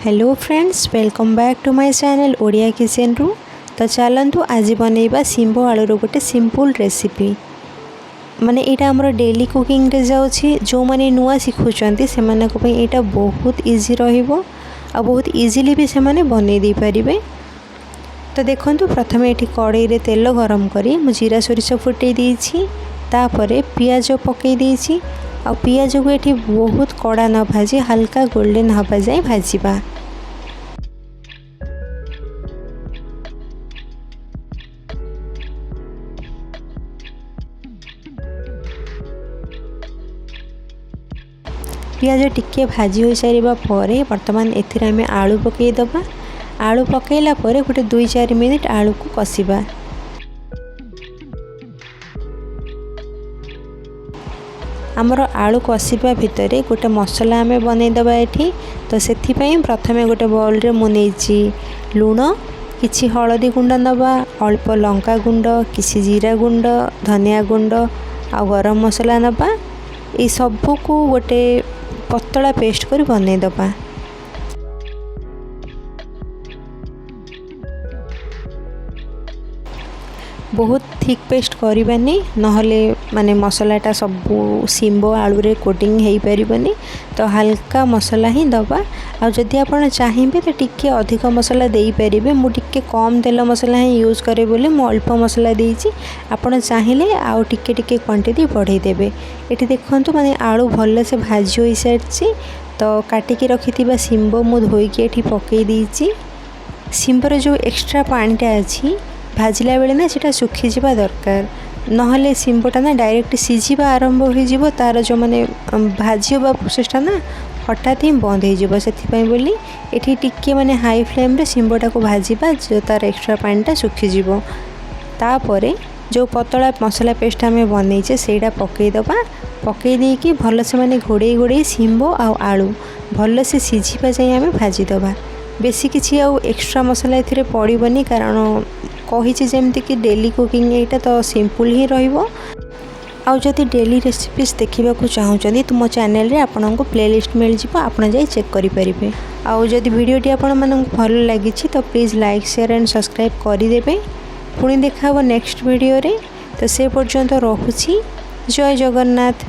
Hello friends, welcome back to my channel Odia kitchen रु। तो चलतु आज बनैबा शिंबो आलूर गोटे सिंपल रेसिपी। माने यहाँ आमर डेली कुकिंग रे जाउछि। जो माने नुआ शिखुचंती से मानक पई एटा बहुत इजी रहिबो आ बहुत इजीली भी से माने बनै दी परिबे। तो देखंतु प्रथमे एठी कड़ाई रे तेल गरम करी मु जीरा सोरिष फुटै देछि। तापरे पियाज पकई देछि आ पियाज को एठी बहुत कड़ा न भाजी हल्का गोल्डन हवा जाए भाजीबा। पियाज टिके भाजी हो सारिबा परे वर्तमान एथिरे आमे आलू पकई दबा। आलू पकईला परे गोटे 2-4 मिनिट आलू को कसिबा। आमर आलू कषिबा भितर गोटे मसला आमे बनईदबा एठी। तो सेथिपई प्रथमे गोटे बाउल रे मु नेछि लूण, किछि हळदी गुंड नबा, अल्प लंका गुंड, किछि जीरा गुंड, धनिया गुंड आ गरम मसला नबा। ए सबको गोटे पतला पेस्ट कर बनईदबा। बहुत थिक पेस्ट करबानी नहले माने मसलाटा सब शिंबो आलू रे कोटिंग हेई परिबनी। तो हल्का मसला ही दबा। आ जदि आपण चाहिबे तो टिके अधिक मसला देई परिबे। मु टिके कम तेल मसला ही यूज करे बोले मु अल्प मसला देइछि। आपण चाहिले आ टिके टिके क्वांटिटी बढ़ाई देबे। एठी देखंतु माने आलू भल्ले से भाजी होई सारछि। तो काटी के रखिथिबा शिंबो मु धोई के एठी पकई देइछि। शिंबोर जो एक्स्ट्रा पानीटा अछि भाजिला बेले ना सेटा सुखी जिबा दरकार, नहले शिंबोटा ना डायरेक्ट सिझिबा आरंभ हो जिवो। तार जो माने भाजी होबा प्रोसेसटा ना हठात ही बंद हो जिवो। सेथिपई बोली एठी टिके माने हाई फ्लेम रे शिंबोटा को भाजिबा जो तार एक्स्ट्रा पानीटा सुखी जिवो। तापरे जो पतला मसला पेस्ट आमे बनैछे सेटा पकई दबा। पकई दे कि भल से माने घोड़े घोड़े शिंबो आ आलू भल से सिझिबा जाय आमे भाजी दबा। बेसी किछि आ एक्स्ट्रा मसला एथिरे पड़िबनी, कारण कही जमती कि डेली कुकिंग एटा तो सिंपल ही रहिबो। आउ जदि डेली रेसिपीज देखा चाहूँगी तो मो चैनल रे आपन को प्लेलिस्ट मिल जिवो, आपन जाई चेक करि परिबे। आउ जदि वीडियोटी आपन मानन को भल लागी तो please like share and subscribe करि देबे। पुणी देखा नेक्स्ट वीडियो रे। तो से पर्यंत रहुछि। जय जगन्नाथ।